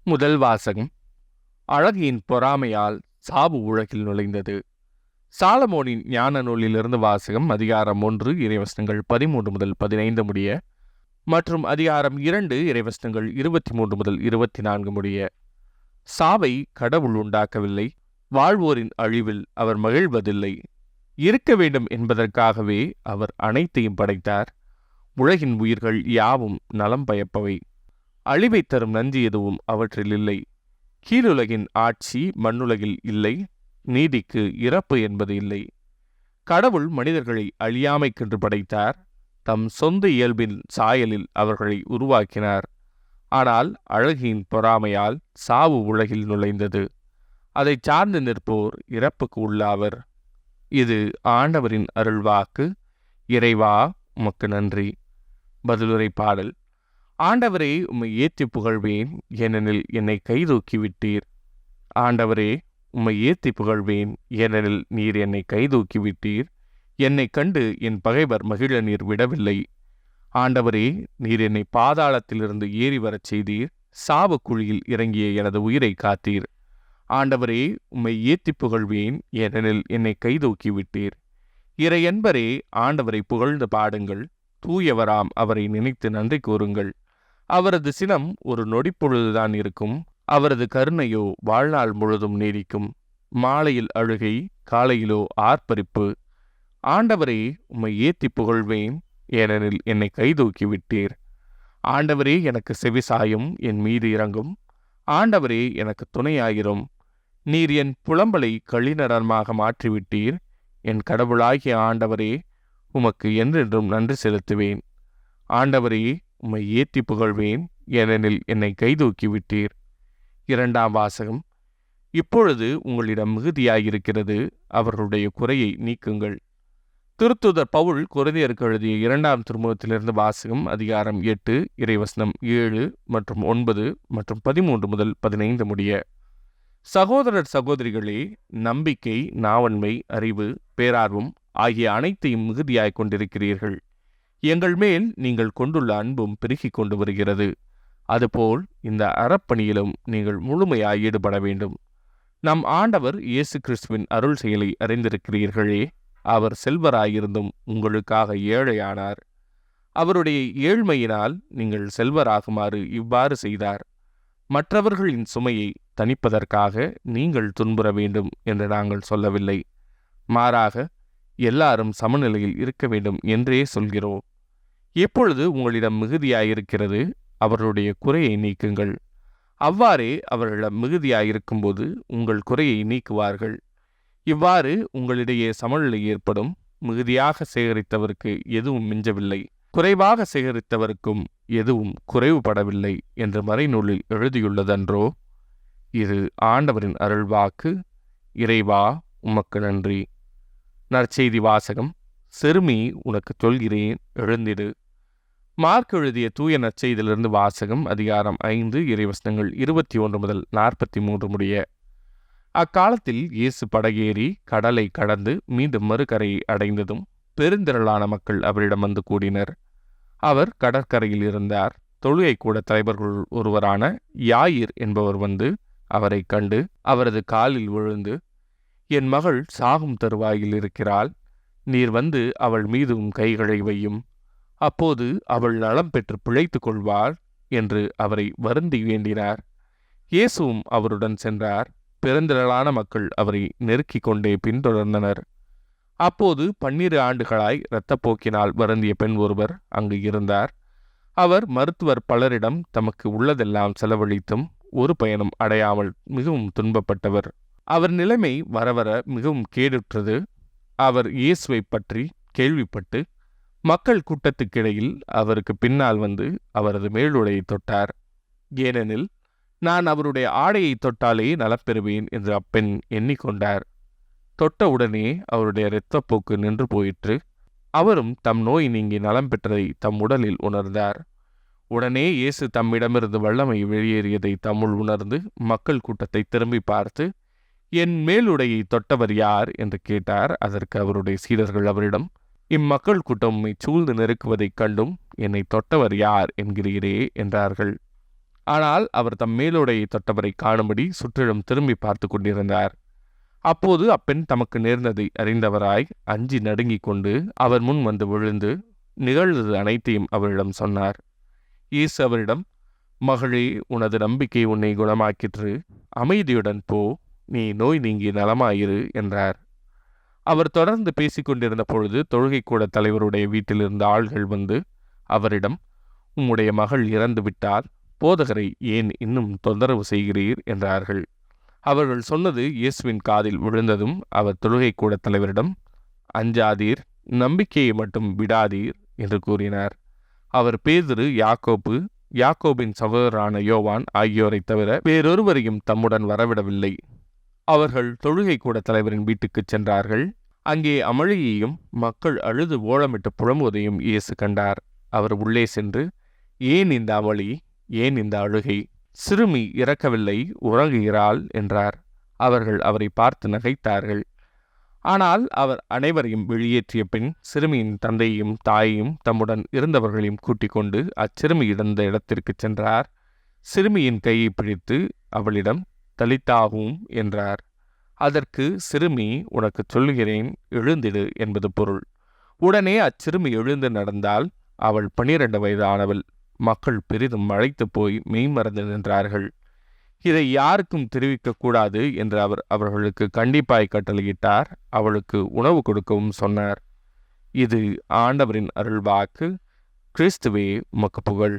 முதல் வாசகம். அழகியின் பொறாமையால் சாவு உலகில் நுழைந்தது. சாலமோனின் ஞான நூலிலிருந்து வாசகம். அதிகாரம் 1 இறைவசனங்கள் 13 முதல் 15 முடிய மற்றும் அதிகாரம் 2 இறைவசனங்கள் 23 முதல் 24 முடிய. சாவை கடவுள் உண்டாக்கவில்லை, வாழ்வோரின் அழிவில் அவர் மகிழ்வதில்லை. இருக்க வேண்டும் என்பதற்காகவே அவர் அனைத்தையும் படைத்தார். உலகின் உயிர்கள் யாவும் நலம் பயப்பவை. அழிவை தரும் நஞ்சு எதுவும் அவற்றில் இல்லை. கீழுலகின் ஆட்சி மண்ணுலகில் இல்லை. நீதிக்கு இறப்பு என்பது இல்லை. கடவுள் மனிதர்களை அழியாமைக்கென்று படைத்தார். தம் சொந்த இயல்பின் சாயலில் அவர்களை உருவாக்கினார். ஆனால் அழகியின் பொறாமையால் சாவு உலகில் நுழைந்தது. அதை சார்ந்து நிற்போர் இறப்புக்கு உள்ளாவர். இது ஆண்டவரின் அருள்வாக்கு. இறைவா, உமக்கு நன்றி. பதிலுரை பாடல். ஆண்டவரே, உம்மை ஏத்தி புகழ்வேன், ஏனெனில் என்னை கைதூக்கி விட்டீர். ஆண்டவரே, உம்மை ஏத்தி புகழ்வேன், ஏனெனில் நீர் என்னை கைதூக்கி விட்டீர். என்னை கண்டு என் பகைவர் மகிழ நீர் விடவில்லை. ஆண்டவரே, நீர் என்னை பாதாளத்திலிருந்து ஏறி வரச் செய்தீர். சாவு குழியில் இறங்கிய எனது உயிரை காத்தீர். ஆண்டவரே, உம்மை ஏத்தி புகழ்வேன், ஏனெனில் என்னை கைதூக்கி விட்டீர். இறையன்பரே, ஆண்டவரை புகழ்ந்து பாடுங்கள். தூயவராம் அவரை நினைத்து நன்றி கூறுங்கள். அவரது சினம் ஒரு நொடிப்பொழுதுதான் இருக்கும். அவரது கருணையோ வாழ்நாள் முழுதும் நீடிக்கும். மாலையில் அழுகை, காலையிலோ ஆர்ப்பரிப்பு. ஆண்டவரே, உம்மை ஏத்தி புகழ்வேன், ஏனெனில் என்னை கைதூக்கி விட்டீர். ஆண்டவரே, எனக்கு செவிசாயும், என் மீது இறங்கும். ஆண்டவரே, எனக்கு துணையாயிரும். நீர் என் புலம்பலை களிநரமாக மாற்றிவிட்டீர். என் கடவுளாகிய ஆண்டவரே, உமக்கு என்றென்றும் நன்றி செலுத்துவேன். ஆண்டவரே, உம்மை ஏத்தி புகழ்வேன், ஏனெனில் என்னை கைதூக்கி விட்டீர். இரண்டாம் வாசகம். இப்பொழுது உங்களிடம் மிகுதியாயிருக்கிறது, அவர்களுடைய குறையை நீக்குங்கள். திருத்துதர் பவுல் கொரிந்தியருக்கு எழுதிய 2ஆம் திருமுகத்திலிருந்து வாசகம். அதிகாரம் 8 இறைவசனம் 7 மற்றும் 9 மற்றும் 13 முதல் 15 முடிய. சகோதரர் சகோதரிகளே, நம்பிக்கை, நாவன்மை, அறிவு, பேரார்வம் ஆகிய அனைத்தையும் மிகுதியாய் கொண்டிருக்கிறீர்கள். எங்கள் மேல் நீங்கள் கொண்டுள்ள அன்பும் பெருகிக் கொண்டு வருகிறது. அதுபோல் இந்த அறப்பணியிலும் நீங்கள் முழுமையாய் ஈடுபட வேண்டும். நம் ஆண்டவர் இயேசு கிறிஸ்துவின் அருள் செயலை அறிந்திருக்கிறீர்களே. அவர் செல்வராயிருந்தும் உங்களுக்காக ஏழையானார். அவருடைய ஏழ்மையினால் நீங்கள் செல்வராகுமாறு இவ்வாறு செய்தார். மற்றவர்களின் சுமையை தணிப்பதற்காக நீங்கள் துன்புற வேண்டும் என்று நாங்கள் சொல்லவில்லை. மாறாக எல்லாரும் சமநிலையில் இருக்க வேண்டும் என்றே சொல்கிறோம். எப்பொழுது உங்களிடம் மிகுதியாயிருக்கிறது, அவர்களுடைய குறையை நீக்குங்கள். அவ்வாறே அவர்களிடம் மிகுதியாயிருக்கும்போது உங்கள் குறையை நீக்குவார்கள். இவ்வாறு உங்களிடையே சமநிலை ஏற்படும். மிகுதியாக சேகரித்தவருக்கு எதுவும் மிஞ்சவில்லை, குறைவாக சேகரித்தவருக்கும் எதுவும் குறைவுபடவில்லை என்று மறைநூலில் எழுதியுள்ளதன்றோ? இது ஆண்டவரின் அருள்வாக்கு. இறைவா, உமக்கு நன்றி. நற்செய்தி வாசகம். சிறுமி, உனக்கு சொல்கிறேன், எழுந்திடு. மார்க் எழுதிய தூய நற்செய்தியிலிருந்து வாசகம். அதிகாரம் 5 இறைவசனங்கள் 21 முதல் 43 முடிய. அக்காலத்தில் இயேசு படகேறி கடலை கடந்து மீண்டும் மறுகரையை அடைந்ததும் பெருந்திரளான மக்கள் அவரிடம் வந்து கூடினர். அவர் கடற்கரையில் இருந்தார். தொழுகை கூட தலைவர்கள் ஒருவரான யாயிர் என்பவர் வந்து அவரை கண்டு அவரது காலில் விழுந்து, என் மகள் சாகும் தருவாயில் இருக்கிறாள். நீர் வந்து அவள் மீதும் கைகளை வையும். அப்போது அவள் நலம் பெற்று பிழைத்துக் கொள்வாள் என்று அவரை வருந்தி வேண்டினார். இயேசுவும் அவருடன் சென்றார். பெருந்திரளான மக்கள் அவரை நெருக்கிக் கொண்டே பின்தொடர்ந்தனர். அப்போது 12 ஆண்டுகளாய் இரத்தப்போக்கினால் வருந்திய பெண் ஒருவர் அங்கு இருந்தார். அவர் மருத்துவர் பலரிடம் தமக்கு உள்ளதெல்லாம் செலவழித்தும் ஒரு பயனும் அடையாமல் மிகவும் துன்பப்பட்டவர். அவர் நிலைமை வரவர மிகவும் கேடுற்றது. அவர் இயேசுவை பற்றி கேள்விப்பட்டு மக்கள் கூட்டத்துக்கிடையில் அவருக்கு பின்னால் வந்து அவரது மேலுடையை தொட்டார். ஏனெனில் நான் அவருடைய ஆடையை தொட்டாலே நலப்பெறுவேன் என்று அப்பெண் எண்ணிக்கொண்டார். தொட்டவுடனே அவருடைய இரத்தப்போக்கு நின்று போயிற்று. அவரும் தம் நோய் நீங்கி நலம் பெற்றதை தம் உடலில் உணர்ந்தார். உடனே இயேசு தம்மிடமிருந்து வல்லமை வெளியேறியதை தம்முள் உணர்ந்து மக்கள் கூட்டத்தை திரும்பி பார்த்து, என் மேலுடையை தொட்டவர் யார் என்று கேட்டார். அதற்கு அவருடைய சீடர்கள் அவரிடம், இம்மக்கள் கூட்டம் உம்மை சூழ்ந்து நெருக்குவதைக் கண்டும் என்னை தொட்டவர் யார் என்கிறீரே என்றார்கள். ஆனால் அவர் தம் மேலுடையை தொட்டவரை காணும்படி சுற்றிலும் திரும்பி பார்த்து கொண்டிருந்தார். அப்போது அப்பெண் தமக்கு நேர்ந்ததை அறிந்தவராய் அஞ்சி நடுங்கிக் கொண்டு அவர் முன் வந்து விழுந்து நிகழ்ந்தது அனைத்தையும் அவரிடம் சொன்னார். இயேசு அவரிடம், மகளே, உனது நம்பிக்கை உன்னை குணமாக்கிற்று, அமைதியுடன் போ, நீ நோய் நீங்கி நலமாயிரு என்றார். அவர் தொடர்ந்து பேசிக்கொண்டிருந்த பொழுது தொழுகைக்கூட தலைவருடைய வீட்டிலிருந்த ஆள்கள் வந்து அவரிடம், உம்முடைய மகள் இறந்து விட்டால் போதகரை ஏன் இன்னும் தொந்தரவு செய்கிறீர் என்றார்கள். அவர்கள் சொன்னது இயேசுவின் காதில் விழுந்ததும் அவர் தொழுகைக்கூட தலைவரிடம், அஞ்சாதீர், நம்பிக்கையை மட்டும் விடாதீர் என்று கூறினார். அவர் பேதுரு, யாக்கோபு, யாக்கோபின் சகோதரரான யோவான் ஆகியோரை தவிர வேறொருவரையும் தம்முடன் வரவிடவில்லை. அவர்கள் தொழுகைக்கூட தலைவரின் வீட்டுக்கு சென்றார்கள். அங்கே அமளியையும் மக்கள் அழுது ஓலமிட்டு புலம்புவதையும் இயேசு கண்டார். அவர் உள்ளே சென்று, ஏன் இந்த அமளி, ஏன் இந்த அழுகை? சிறுமி இறக்கவில்லை, உறங்குகிறாள் என்றார். அவர்கள் அவரை பார்த்து நகைத்தார்கள். ஆனால் அவர் அனைவரையும் வெளியேற்றிய பின் சிறுமியின் தந்தையையும் தாயையும் தம்முடன் இருந்தவர்களையும் கூட்டிக் கொண்டு அச்சிறுமி இருந்த இடத்திற்கு சென்றார். சிறுமியின் கையை பிடித்து அவளிடம், தலித்தாகும் என்றார். அதற்கு சிறுமி, உனக்கு சொல்லுகிறேன், எழுந்திடு என்பது பொருள். உடனே அச்சிறுமி எழுந்து நடந்தால். அவள் 12 வயதானவள். மக்கள் பெரிதும் மழைத்து போய் மெய்மறந்து நின்றார்கள். இதை யாருக்கும் தெரிவிக்கக்கூடாது என்று அவர் அவர்களுக்கு கண்டிப்பாய் கட்டளையிட்டார். அவளுக்கு உணவு கொடுக்கவும் சொன்னார். இது ஆண்டவரின் அருள்வாக்கு. கிறிஸ்துவே, உமக்கு புகழ்.